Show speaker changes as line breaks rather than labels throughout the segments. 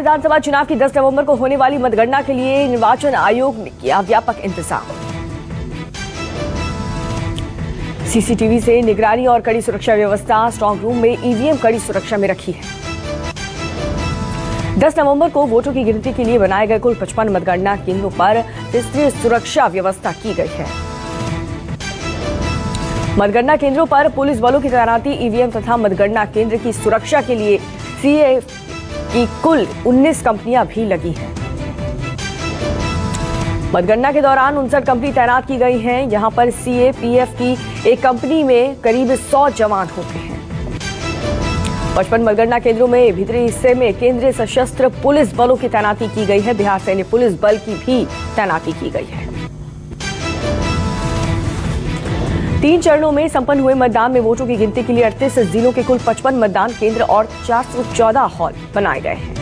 विधानसभा चुनाव की 10 नवंबर को होने वाली मतगणना के लिए निर्वाचन आयोग ने किया व्यापक इंतजाम। सीसीटीवी से निगरानी और कड़ी सुरक्षा व्यवस्था। स्ट्रांग रूम में ईवीएम कड़ी सुरक्षा में रखी है। 10 नवंबर को वोटों की गिनती के लिए बनाए गए कुल 55 मतगणना केंद्रों पर विस्तृत सुरक्षा व्यवस्था की गई है। मतगणना केंद्रों पर पुलिस बलों की तैनाती, ईवीएम तथा मतगणना केंद्र की सुरक्षा के लिए सीए की कुल 19 कंपनियां भी लगी हैं। मतगणना के दौरान 59 कंपनी तैनात की गई हैं। यहां पर सीएपीएफ की एक कंपनी में करीब 100 जवान होते हैं। 55 मतगणना केंद्रों में भीतरी हिस्से में केंद्रीय सशस्त्र पुलिस बलों की तैनाती की गई है। बिहार सैन्य पुलिस बल की भी तैनाती की गई है। 3 चरणों में संपन्न हुए मतदान में वोटों की गिनती के लिए 38 जिलों के कुल 55 मतदान केंद्र और 414 हॉल बनाए गए हैं।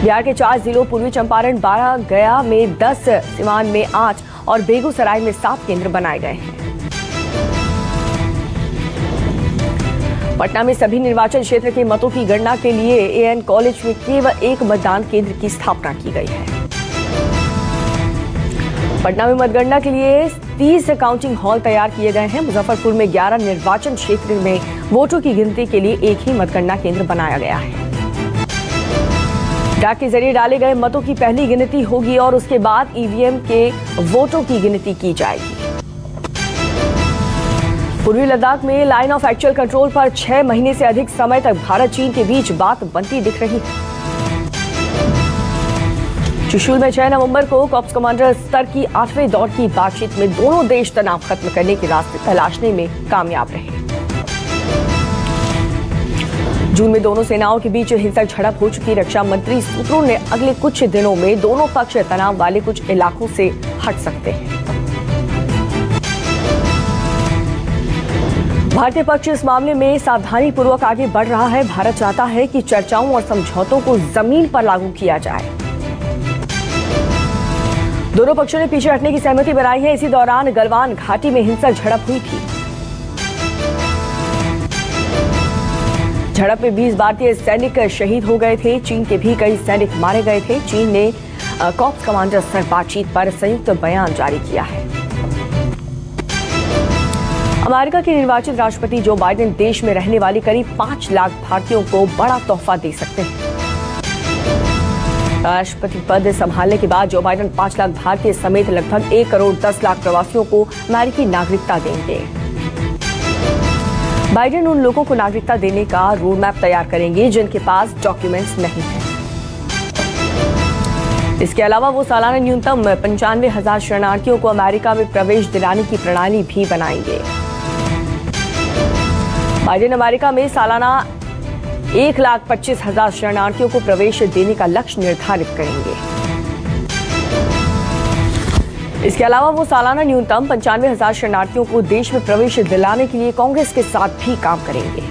बिहार के 4 जिलों पूर्वी चंपारण 12, गया में 10, सिवान में 8 और बेगूसराय में 7 केंद्र बनाए गए हैं। पटना में सभी निर्वाचन क्षेत्र के मतों की गणना के लिए एएन कॉलेज में केवल एक मतदान केंद्र की स्थापना की गई है। पटना में मतगणना के लिए 30 काउंटिंग हॉल तैयार किए गए हैं। मुजफ्फरपुर में 11 निर्वाचन क्षेत्र में वोटों की गिनती के लिए एक ही मतगणना केंद्र बनाया गया है। डाक के जरिए डाले गए मतों की पहली गिनती होगी और उसके बाद ईवीएम के वोटों की गिनती की जाएगी। पूर्वी लद्दाख में लाइन ऑफ एक्चुअल कंट्रोल पर 6 महीने से अधिक समय तक भारत चीन के बीच बात बनती दिख रही है। चुशूल में 6 नवंबर को कॉप्स कमांडर स्तर की 8वें दौर की बातचीत में दोनों देश तनाव खत्म करने के रास्ते तलाशने में कामयाब रहे। जून में दोनों सेनाओं के बीच हिंसक झड़प हो चुकी। रक्षा मंत्री सूत्रों ने अगले कुछ दिनों में दोनों पक्ष तनाव वाले कुछ इलाकों से हट सकते हैं। भारतीय पक्ष इस मामले में सावधानी पूर्वक आगे बढ़ रहा है। भारत चाहता है कि चर्चाओं और समझौतों को जमीन पर लागू किया जाए। दोनों पक्षों ने पीछे हटने की सहमति बनाई है। इसी दौरान गलवान घाटी में हिंसक झड़प हुई थी। झड़प में 20 भारतीय सैनिक शहीद हो गए थे। चीन के भी कई सैनिक मारे गए थे। चीन ने कॉप्स कमांडर स्तर बातचीत पर संयुक्त बयान जारी किया है। अमेरिका के निर्वाचित राष्ट्रपति जो बाइडेन देश में रहने वाली करीब 5 लाख भारतीयों को बड़ा तोहफा दे सकते हैं। राष्ट्रपति पद संभालने के बाद जो बाइडेन 5 लाख भारतीय समेत लगभग 1 करोड़ 10 लाख प्रवासियों को अमेरिकी नागरिकता देंगे। बाइडेन उन लोगों को नागरिकता देने का रोड मैप तैयार करेंगे जिनके पास डॉक्यूमेंट्स नहीं हैं। इसके अलावा वो सालाना न्यूनतम 95,000 शरणार्थियों को अमेरिका में प्रवेश दिलाने की प्रणाली भी बनाएंगे। बाइडेन अमेरिका में सालाना 1,25,000 शरणार्थियों को प्रवेश देने का लक्ष्य निर्धारित करेंगे। इसके अलावा वो सालाना न्यूनतम 95,000 शरणार्थियों को देश में प्रवेश दिलाने के लिए कांग्रेस के साथ भी काम करेंगे।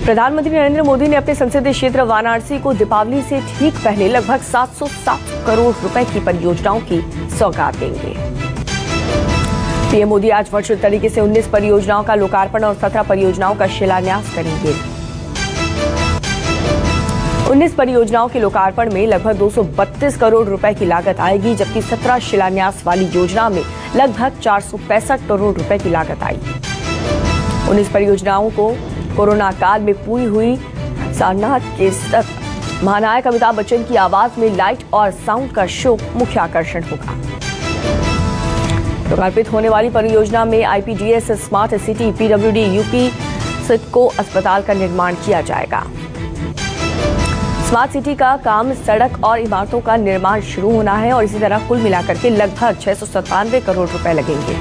प्रधानमंत्री नरेंद्र मोदी ने अपने संसदीय क्षेत्र वाराणसी को दीपावली से ठीक पहले लगभग 707 करोड़ रुपए की परियोजनाओं की सौगात देंगे। पीएम मोदी आज वर्चुअल तरीके से 19 परियोजनाओं का लोकार्पण और 17 परियोजनाओं का शिलान्यास करेंगे। 19 परियोजनाओं के लोकार्पण में लगभग 232 करोड़ रुपए की लागत आएगी, जबकि 17 शिलान्यास वाली योजना में लगभग 465 करोड़ रुपए की लागत आई। 19 परियोजनाओं को कोरोना काल में पूरी हुई। सारनाथ के तक महानायक अमिताभ बच्चन की आवाज में लाइट और साउंड का शो मुख्य आकर्षण होगा। लोकार्पित होने वाली परियोजना में IPDS smart city PWD UP CIDCO अस्पताल का निर्माण किया जाएगा। स्मार्ट सिटी का काम सड़क और इमारतों का निर्माण शुरू होना है और इसी तरह कुल मिलाकर के लगभग 697 करोड़ रुपए लगेंगे।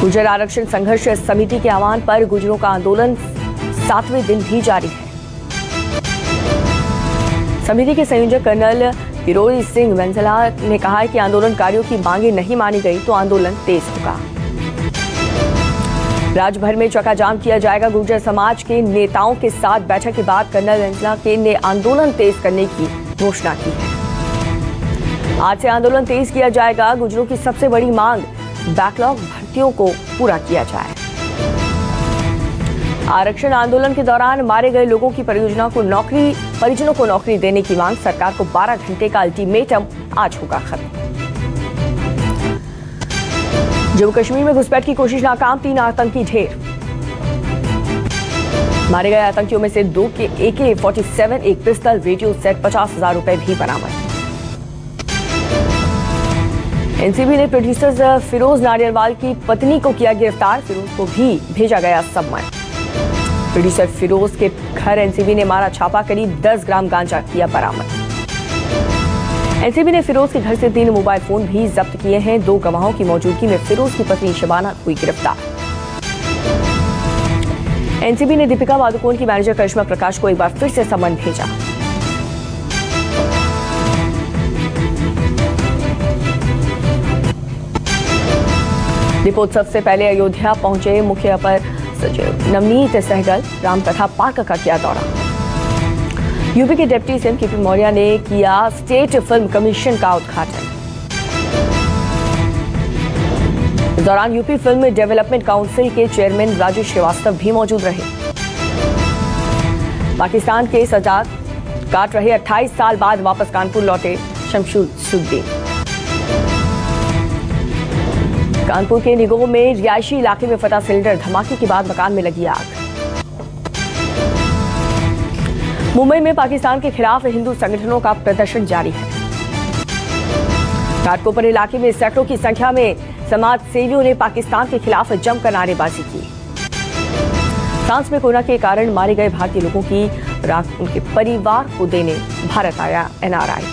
गुर्जर आरक्षण संघर्ष समिति के आह्वान पर गुर्जरों का आंदोलन 7वें दिन भी जारी है। समिति के संयोजक कर्नल फिरोज सिंह बंसला ने कहा है कि आंदोलनकारियों की मांगे नहीं मानी गई तो आंदोलन तेज होगा। राज्य भर में चक्काजाम किया जाएगा। गुर्जर समाज के नेताओं के साथ बैठक के बाद कर्नल बंसला ने आंदोलन तेज करने की घोषणा की है। आज से आंदोलन तेज किया जाएगा। गुर्जरों की सबसे बड़ी मांग बैकलॉग भर्तियों को पूरा किया जाए। आरक्षण आंदोलन के दौरान मारे गए लोगों की परिजनों को नौकरी देने की मांग, सरकार को 12 घंटे का अल्टीमेटम, आज होगा खत्म। जम्मू कश्मीर में घुसपैठ की कोशिश नाकाम, 3 आतंकी ढेर। मारे गए आतंकियों में से 2 के AK-47, एक पिस्तल, रेडियो सेट, 50,000 रुपए भी बरामद। एनसीबी ने प्रोड्यूसर फिरोज नाडियाडवाल की पत्नी को किया गिरफ्तार, फिरोज को भी भेजा गया सम्मन। प्रोड्यूसर फिरोज के घर एनसीबी ने मारा छापा, करीब 10 ग्राम गांजा किया बरामद। एनसीबी ने फिरोज के घर से 3 मोबाइल फोन भी जब्त किए हैं। 2 गवाहों की मौजूदगी में फिरोज की पत्नी शबाना हुई गिरफ्तार। एनसीबी ने दीपिका पादुकोण की मैनेजर करिश्मा प्रकाश को एक बार फिर से सम्मन भेजा। दीपोत्सव से पहले अयोध्या पहुंचे मुख्य अपर सचिव नवनीत सहगल, रामकथा पार्क का किया दौरा। यूपी के डिप्टी सीएम केपी मौर्य ने किया स्टेट फिल्म कमीशन का उद्घाटन। इस दौरान यूपी फिल्म डेवलपमेंट काउंसिल के चेयरमैन राजू श्रीवास्तव भी मौजूद रहे। पाकिस्तान के सजा काट रहे 28 साल बाद वापस कानपुर लौटे शमशुद्दीन। कानपुर के निगोह में रिहायशी इलाके में फटा सिलेंडर, धमाके के बाद मकान में लगी आग। मुंबई में पाकिस्तान के खिलाफ हिंदू संगठनों का प्रदर्शन जारी है। घाटकोपर इलाके में सैकड़ों की संख्या में समाज सेवियों ने पाकिस्तान के खिलाफ जमकर नारेबाजी की। फ्रांस में कोरोना के कारण मारे गए भारतीय लोगों की राख उनके परिवार को देने भारत आया एनआरआई।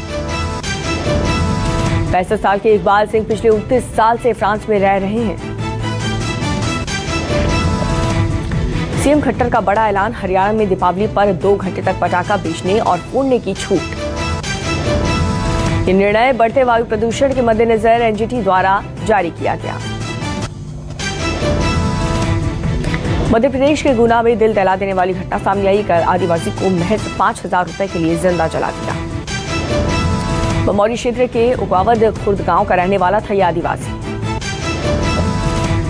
65 साल के इकबाल सिंह पिछले 29 साल से फ्रांस में रह रहे हैं। सीएम खट्टर का बड़ा ऐलान, हरियाणा में दीपावली पर 2 घंटे तक पटाखा बेचने और फोड़ने की छूट। ये निर्णय बढ़ते वायु प्रदूषण के मद्देनजर एनजीटी द्वारा जारी किया गया। मध्य प्रदेश के गुना में दिल दहला देने वाली घटना सामने आई। एक आदिवासी को महज 5,000 रुपए के लिए जिंदा जला दिया। बमौरी क्षेत्र के उकावद खुर्द गांव का रहने वाला था यह आदिवासी।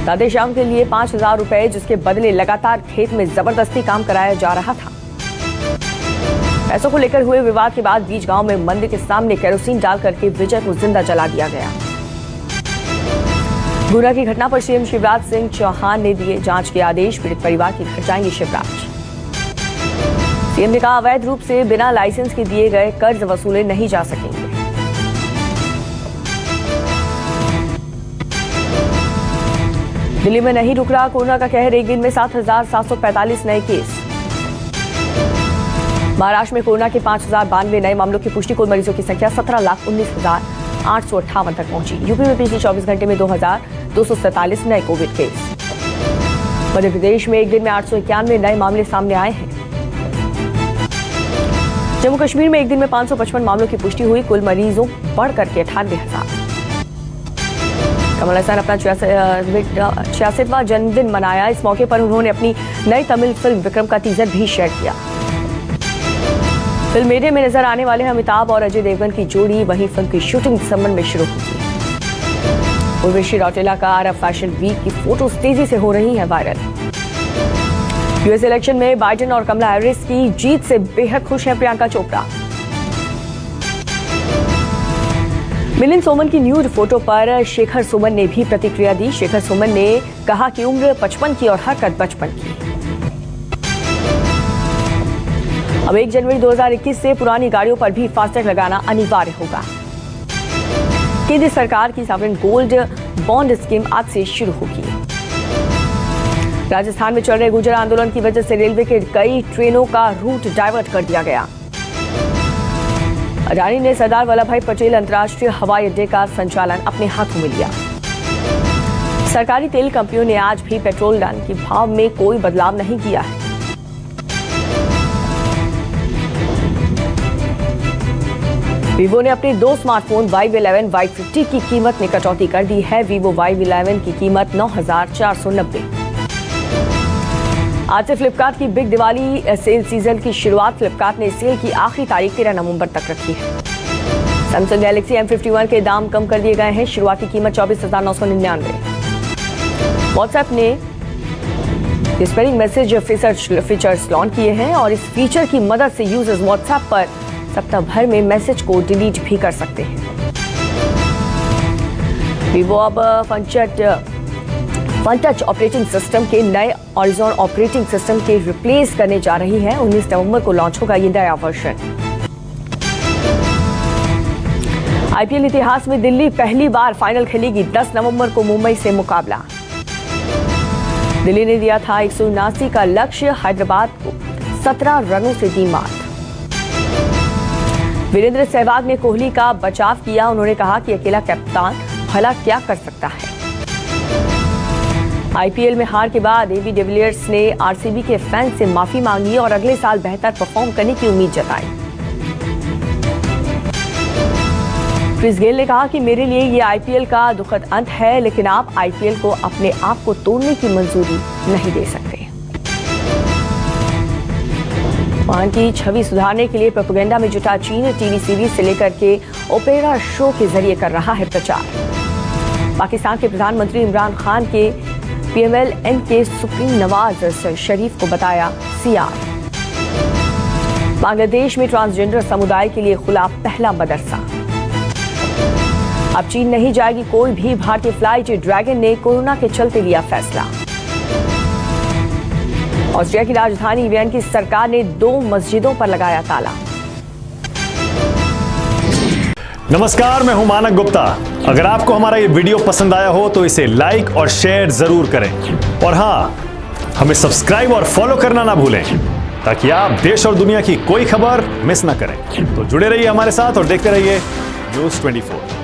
दादे शाम के लिए 5,000 रुपए, जिसके बदले लगातार खेत में जबरदस्ती काम कराया जा रहा था। पैसों को लेकर हुए विवाद के बाद बीच गांव में मंदिर के सामने केरोसिन डाल करके विजय को जिंदा जला दिया गया। गुना की घटना पर सीएम शिवराज सिंह चौहान ने दिए जांच के आदेश। पीड़ित परिवार के घर जाएंगे शिवराज। सीएम ने कहा, अवैध रूप से बिना लाइसेंस के दिए गए कर्ज वसूले नहीं जा सकेंगे। दिल्ली में नहीं रुक रहा कोरोना का कहर, एक दिन में 7,745 नए केस। महाराष्ट्र में कोरोना के 5,092 नए मामलों की पुष्टि, कुल मरीजों की संख्या 17,19,858 तक पहुंची। यूपी में पिछले 24 घंटे में 2,247 नए कोविड केस। मध्य प्रदेश में एक दिन में 891 नए मामले सामने आए हैं। जम्मू कश्मीर में एक दिन में 555 मामलों की पुष्टि हुई, कुल मरीजों बढ़कर के 98,000। कमल हसन अपना 66वां जन्मदिन मनाया। इस मौके पर उन्होंने अपनी नई तमिल फिल्म विक्रम का टीजर भी शेयर किया। फिल्म मेरे में नजर आने वाले अमिताभ और अजय देवगन की जोड़ी, वहीं फिल्म की शूटिंग दिसंबर में शुरू होगी। उर्वशी रौटेला का अरब फैशन वीक की फोटोज तेजी से हो रही हैं वायरल। यूएस इलेक्शन में बाइडेन और कमला हैरिस की जीत से बेहद खुश हैं प्रियंका चोपड़ा। मिलिंद सोमन की न्यूड फोटो पर शेखर सुमन ने भी प्रतिक्रिया दी। शेखर सुमन ने कहा कि उम्र 55 की और हरकत बचपन की। अब 1 जनवरी 2021 से पुरानी गाड़ियों पर भी फास्टैग लगाना अनिवार्य होगा। केंद्र सरकार की सॉवरेन गोल्ड बॉन्ड स्कीम आज से शुरू होगी। राजस्थान में चल रहे गुर्जर आंदोलन की वजह से रेलवे के कई ट्रेनों का रूट डाइवर्ट कर दिया गया। अडानी ने सरदार वल्लभ भाई पटेल अंतर्राष्ट्रीय हवाई अड्डे का संचालन अपने हाथों में लिया। सरकारी तेल कंपनियों ने आज भी पेट्रोल डीजल के भाव में कोई बदलाव नहीं किया है। वीवो ने अपने 2 स्मार्टफोन Y11, Y50 की कीमत में कटौती कर दी है। वीवो Y11 की कीमत 9,490। आज से फ्लिपकार्ट की बिग दिवाली सेल सीजन की शुरुआत। फ्लिपकार्ट ने सेल की आखिरी तारीख 13 नवंबर तक रखी है। सैमसंग गैलेक्सी M51 के दाम कम कर दिए गए हैं। शुरुआती कीमत 24,999। व्हाट्सएप ने स्पेलिंग मैसेज फीचर्स लॉन्च किए हैं और इस फीचर की मदद से यूजर्स व्हाट्सएप पर सप्ताह भर में मैसेज को डिलीट भी कर सकते हैं। वीवो अब फन टच ऑपरेटिंग सिस्टम के नए ऑरिजॉन ऑपरेटिंग सिस्टम के रिप्लेस करने जा रही है। 19 नवंबर को लॉन्च होगा ये नया वर्जन। आईपीएल इतिहास में दिल्ली पहली बार फाइनल खेलेगी। 10 नवंबर को मुंबई से मुकाबला। दिल्ली ने दिया था 179 का लक्ष्य, हैदराबाद को 17 रनों से दी मात। वीरेंद्र सहवाग ने कोहली का बचाव किया। उन्होंने कहा कि अकेला कप्तान भला क्या कर सकता है। आईपीएल में हार के बाद एबी डिविलियर्स ने आरसीबी के फैंस से माफी मांगी और अगले साल बेहतर परफॉर्म करने की उम्मीद जताई। क्रिस गेल ने कहा कि मेरे लिए ये आईपीएल का दुखद अंत है, लेकिन आप आईपीएल को अपने आप को तोड़ने की मंजूरी नहीं दे सकते। वहां की छवि सुधारने के लिए प्रोपेगेंडा में जुटा चीन टीवी सीरीज से लेकर के ओपेरा शो के जरिए कर रहा है प्रचार। पाकिस्तान के प्रधानमंत्री इमरान खान के पीएमएलएन के सुप्रीम नवाज शरीफ को बताया सीआर। बांग्लादेश में ट्रांसजेंडर समुदाय के लिए खुला पहला मदरसा। अब चीन नहीं जाएगी कोई भी भारतीय फ्लाइट। ड्रैगन ने कोरोना के चलते लिया फैसला। ऑस्ट्रिया की राजधानी वियना की सरकार ने 2 मस्जिदों पर लगाया ताला।
नमस्कार, मैं हूं मानक गुप्ता। अगर आपको हमारा ये वीडियो पसंद आया हो तो इसे लाइक और शेयर जरूर करें और हां, हमें सब्सक्राइब और फॉलो करना ना भूलें ताकि आप देश और दुनिया की कोई खबर मिस ना करें। तो जुड़े रहिए हमारे साथ और देखते रहिए न्यूज़ 24।